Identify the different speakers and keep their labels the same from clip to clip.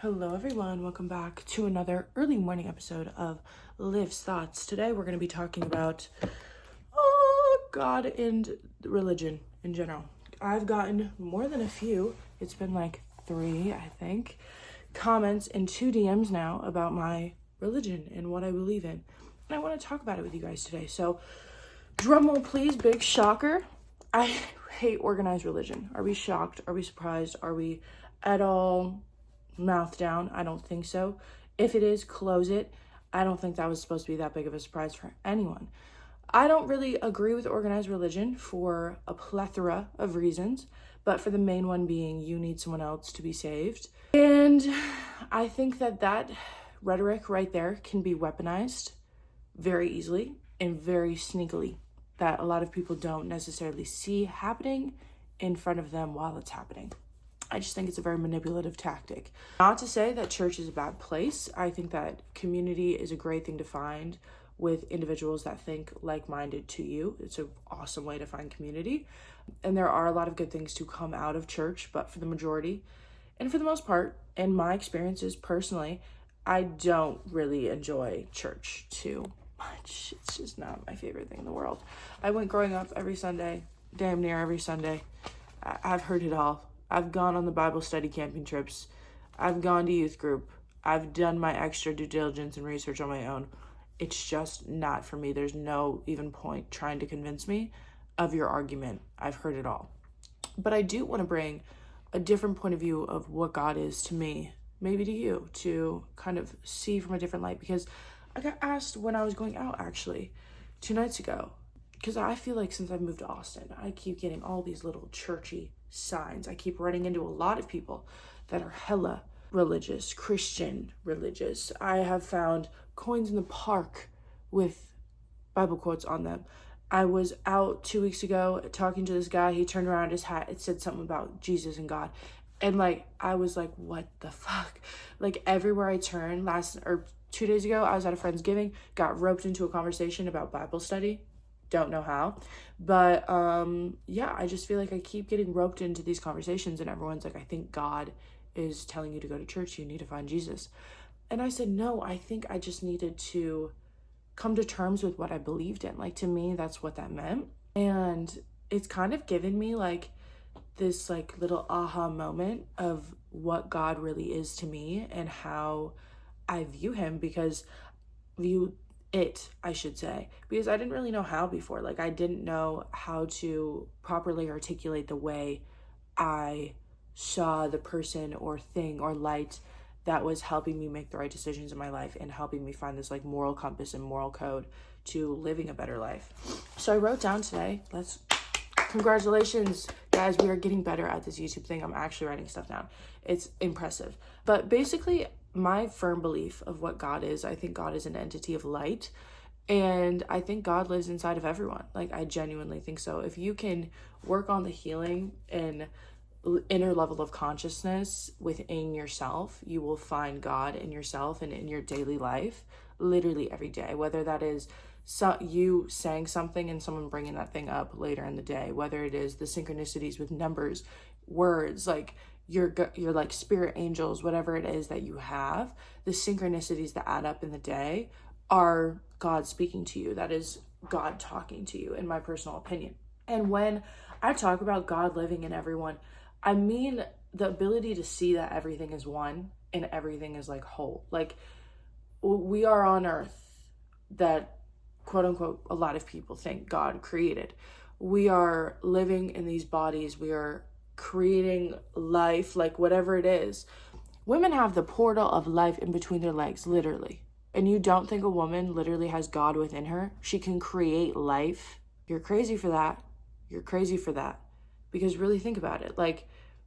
Speaker 1: Hello everyone, welcome back to another early morning episode of Liv's Thoughts. Today we're going to be talking about God and religion in general. I've gotten more than a few, it's been like 3 I think, comments and 2 DMs now about my religion and what I believe in. And I want to talk about it with you guys today. So drumroll please, big shocker. I hate organized religion. Are we shocked? Are we surprised? Are we at all mouth down? I don't think so. If it is, close it. I don't think that was supposed to be that big of a surprise for anyone. I don't really agree with organized religion for a plethora of reasons, but for the main one being you need someone else to be saved. And I think that rhetoric right there can be weaponized very easily and very sneakily, that a lot of people don't necessarily see happening in front of them while it's happening. I just think it's a very manipulative tactic. Not to say that church is a bad place. I think that community is a great thing to find with individuals that think like-minded to you. It's an awesome way to find community. And there are a lot of good things to come out of church, but for the majority, and for the most part, in my experiences personally, I don't really enjoy church too much. It's just not my favorite thing in the world. I went growing up every Sunday, damn near every Sunday. I've heard it all. I've gone on the Bible study camping trips. I've gone to youth group. I've done my extra due diligence and research on my own. It's just not for me. There's no even point trying to convince me of your argument. I've heard it all. But I do want to bring a different point of view of what God is to me, maybe to you, to kind of see from a different light. Because I got asked when I was going out, actually, 2 nights ago. Because I feel like since I moved to Austin, I keep getting all these little churchy signs. I keep running into a lot of people that are hella religious, Christian religious. I have found coins in the park with Bible quotes on them. I was out 2 weeks ago talking to this guy. He turned around, his hat, it said something about Jesus and God. And I was like, what the fuck? Everywhere I turned 2 days ago, I was at a Friendsgiving, got roped into a conversation about Bible study. Don't know how, but yeah, I just feel like I keep getting roped into these conversations and everyone's like, I think God is telling you to go to church, you need to find Jesus. And I said, no, I think I just needed to come to terms with what I believed in. To me, that's what that meant. And it's kind of given me this little aha moment of what God really is to me and how I view him, because I should say, because I didn't really know how before. I didn't know how to properly articulate the way I saw the person or thing or light that was helping me make the right decisions in my life and helping me find this moral compass and moral code to living a better life. So I wrote down today, congratulations guys, we are getting better at this YouTube thing. I'm actually writing stuff down. It's impressive. But basically, my firm belief of what God is, I think God is an entity of light, and I think God lives inside of everyone. I genuinely think so. If you can work on the healing and inner level of consciousness within yourself, you will find God in yourself and in your daily life, literally every day, whether that is you saying something and someone bringing that thing up later in the day, whether it is the synchronicities with numbers, words, your spirit angels, whatever it is that you have, the synchronicities that add up in the day are God speaking to you. That is God talking to you, in my personal opinion. And when I talk about God living in everyone, I mean the ability to see that everything is one and everything is whole. We are on earth that, quote unquote, a lot of people think God created. We are living in these bodies. We are creating life, whatever it is. Women have the portal of life in between their legs, literally. And you don't think a woman literally has God within her? She can create life? You're crazy for that. You're crazy for that. Because really think about it.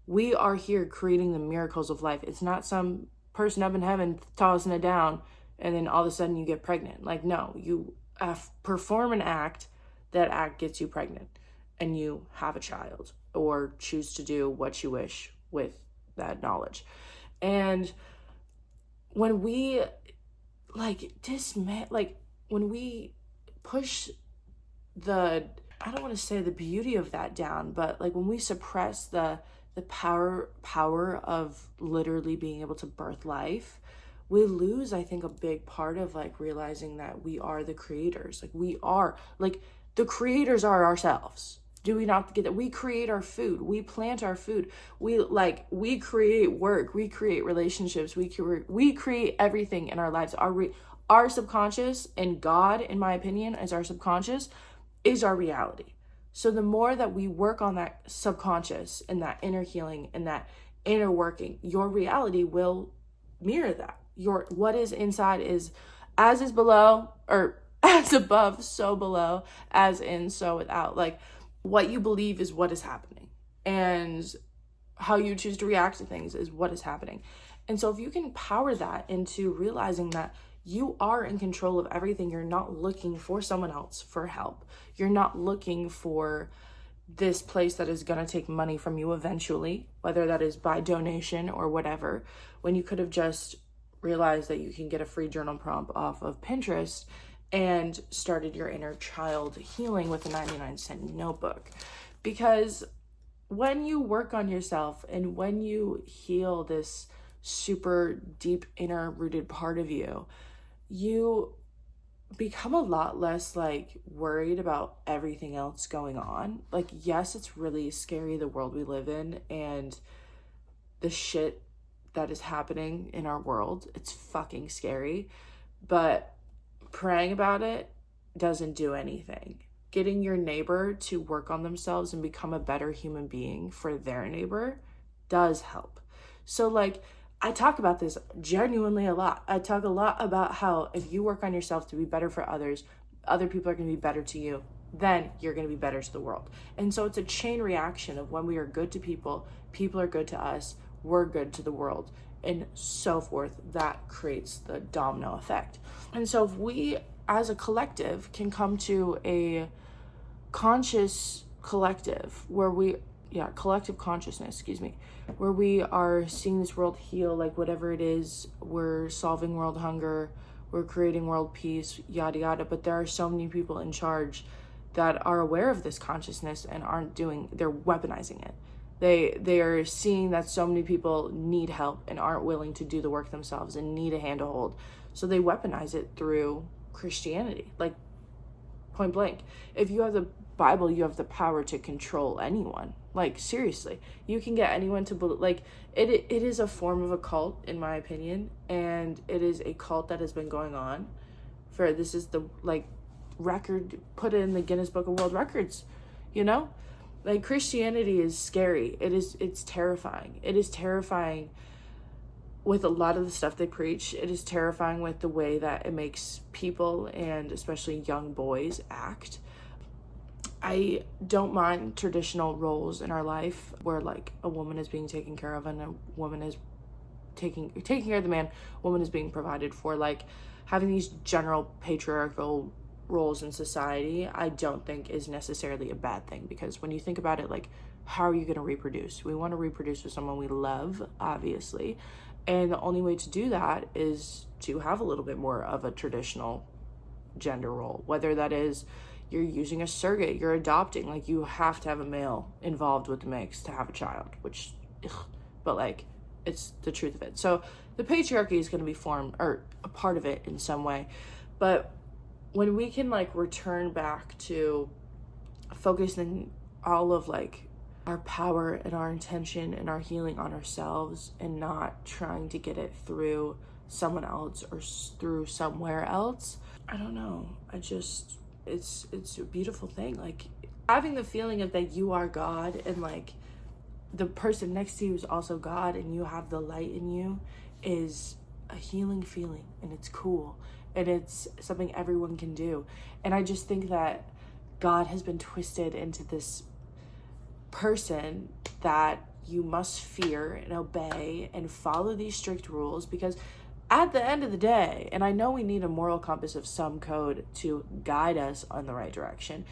Speaker 1: We are here creating the miracles of life. It's not some person up in heaven tossing it down and then all of a sudden you get pregnant. No, you perform an act, that act gets you pregnant and you have a child or choose to do what you wish with that knowledge. And when we when we push I don't want to say the beauty of that down, but when we suppress the the power of literally being able to birth life, we lose, I think, a big part of like realizing that we are the creators. Like we are, like the creators are ourselves. Do we not get that? We create our food. We plant our food. We create work. We create relationships. We create everything in our lives. Our subconscious, and God, in my opinion, as our subconscious, is our reality. So the more that we work on that subconscious and that inner healing and that inner working, your reality will mirror that. Your what is inside is as is below, or as above, so below, as in, so without. Like what you believe is what is happening. And how you choose to react to things is what is happening. And so if you can power that into realizing that you are in control of everything, you're not looking for someone else for help. You're not looking for this place that is going to take money from you eventually, whether that is by donation or whatever, when you could have just realized that you can get a free journal prompt off of Pinterest and started your inner child healing with a 99-cent notebook. Because when you work on yourself and when you heal this super deep inner rooted part of you, you become a lot less like worried about everything else going on. Like, yes, it's really scary, the world we live in and the shit that is happening in our world. It's fucking scary, but praying about it doesn't do anything. Getting your neighbor to work on themselves and become a better human being for their neighbor does help. So like, I talk about this genuinely a lot. I talk a lot about how if you work on yourself to be better for others, other people are going to be better to you, then you're going to be better to the world. And so it's a chain reaction of when we are good to people, people are good to us, we're good to the world, and so forth. That creates the domino effect. And so if we as a collective can come to a conscious collective where collective consciousness, where we are seeing this world heal, like whatever it is, we're solving world hunger, we're creating world peace, yada yada. But there are so many people in charge that are aware of this consciousness and they're weaponizing it. They are seeing that so many people need help and aren't willing to do the work themselves and need a hand to hold. So they weaponize it through Christianity, like point blank. If you have the Bible, you have the power to control anyone. Like seriously, you can get anyone to believe. Like it is a form of a cult, in my opinion, and it is a cult that has been going on for, this is the like record, put in the Guinness Book of World Records, like Christianity is scary. It's terrifying. It is terrifying with a lot of the stuff they preach. It is terrifying with the way that it makes people, and especially young boys, act. I don't mind traditional roles in our life where like a woman is being taken care of and a woman is taking care of the man, woman is being provided for. Like having these general patriarchal roles in society, I don't think is necessarily a bad thing, because when you think about it, like, how are you going to reproduce? We want to reproduce with someone we love, obviously. And the only way to do that is to have a little bit more of a traditional gender role, whether that is you're using a surrogate, you're adopting, like you have to have a male involved with the mix to have a child, which, but like, it's the truth of it. So the patriarchy is going to be formed, or a part of it in some way. But when we can like return back to focusing all of like our power and our intention and our healing on ourselves and not trying to get it through someone else or through somewhere else, I don't know. It's a beautiful thing. Like having the feeling of that you are God and like the person next to you is also God and you have the light in you is a healing feeling, and it's cool, and it's something everyone can do. And I just think that God has been twisted into this person that you must fear and obey and follow these strict rules, because at the end of the day, and I know we need a moral compass of some code to guide us on the right direction,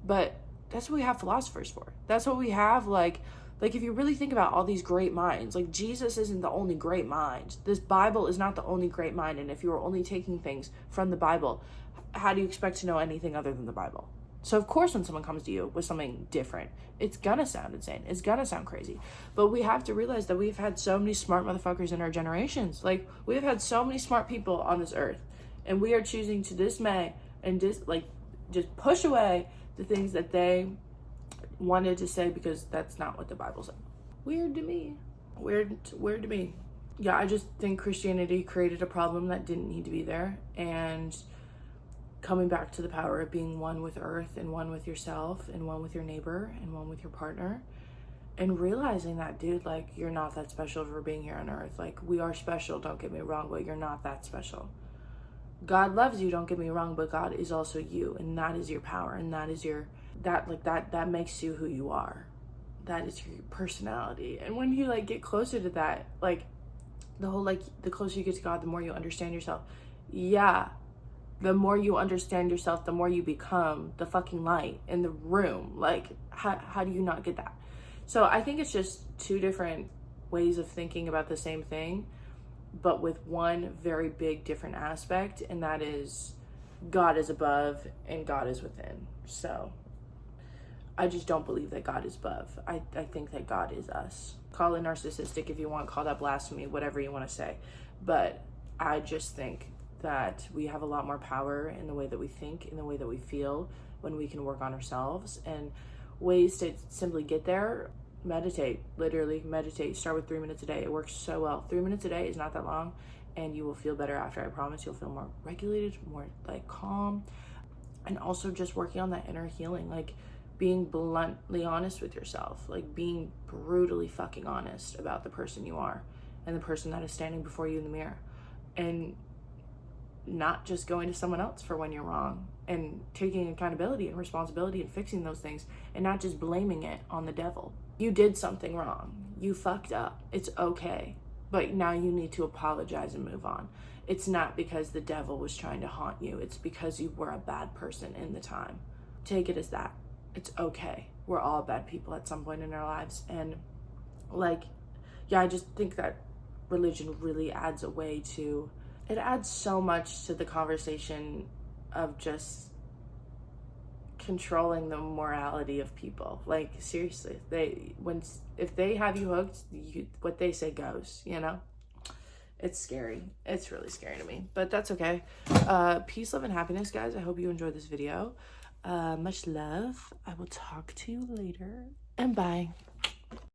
Speaker 1: but that's what we have philosophers for. That's what we have, like if you really think about all these great minds, like Jesus isn't the only great mind. This Bible is not the only great mind. And if you are only taking things from the Bible, how do you expect to know anything other than the Bible? So of course, when someone comes to you with something different, it's gonna sound insane. It's gonna sound crazy. But we have to realize that we've had so many smart motherfuckers in our generations. Like, we've had so many smart people on this earth, and we are choosing to dismay and just push away the things that they wanted to say because that's not what the Bible said. Weird to me. Weird to me. Yeah, I just think Christianity created a problem that didn't need to be there, and coming back to the power of being one with earth and one with yourself and one with your neighbor and one with your partner, and realizing that, dude, like, you're not that special for being here on earth. Like, we are special, don't get me wrong, but you're not that special. God loves you, don't get me wrong, but God is also you, and that is your power, and that is that makes you who you are. That is your personality. And when you like get closer to that, like, the whole, like, the closer you get to God, the more you understand yourself. Yeah, the more you understand yourself, the more you become the fucking light in the room. Like, how do you not get that? So I think it's just two different ways of thinking about the same thing, but with one very big different aspect, and that is God is above and God is within. So I just don't believe that God is above. I think that God is us. Call it narcissistic if you want, call that blasphemy, whatever you want to say. But I just think that we have a lot more power in the way that we think, in the way that we feel, when we can work on ourselves. And ways to simply get there: meditate, literally meditate. Start with 3 minutes a day. It works so well. 3 minutes a day is not that long, and you will feel better after. I promise. You'll feel more regulated, more like calm. And also just working on that inner healing, like being bluntly honest with yourself, like being brutally fucking honest about the person you are and the person that is standing before you in the mirror, and not just going to someone else for when you're wrong, and taking accountability and responsibility and fixing those things, and not just blaming it on the devil. You did something wrong. You fucked up. It's okay. But now you need to apologize and move on. It's not because the devil was trying to haunt you. It's because you were a bad person in the time. Take it as that. It's okay. We're all bad people at some point in our lives. And like, yeah, I just think that religion really adds a way to, it adds so much to the conversation of just controlling the morality of people. Like, seriously, if they have you hooked, what they say goes, you know? It's scary. It's really scary to me, but that's okay. Peace, love, and happiness, guys. I hope you enjoyed this video. Much love. I will talk to you later, and bye.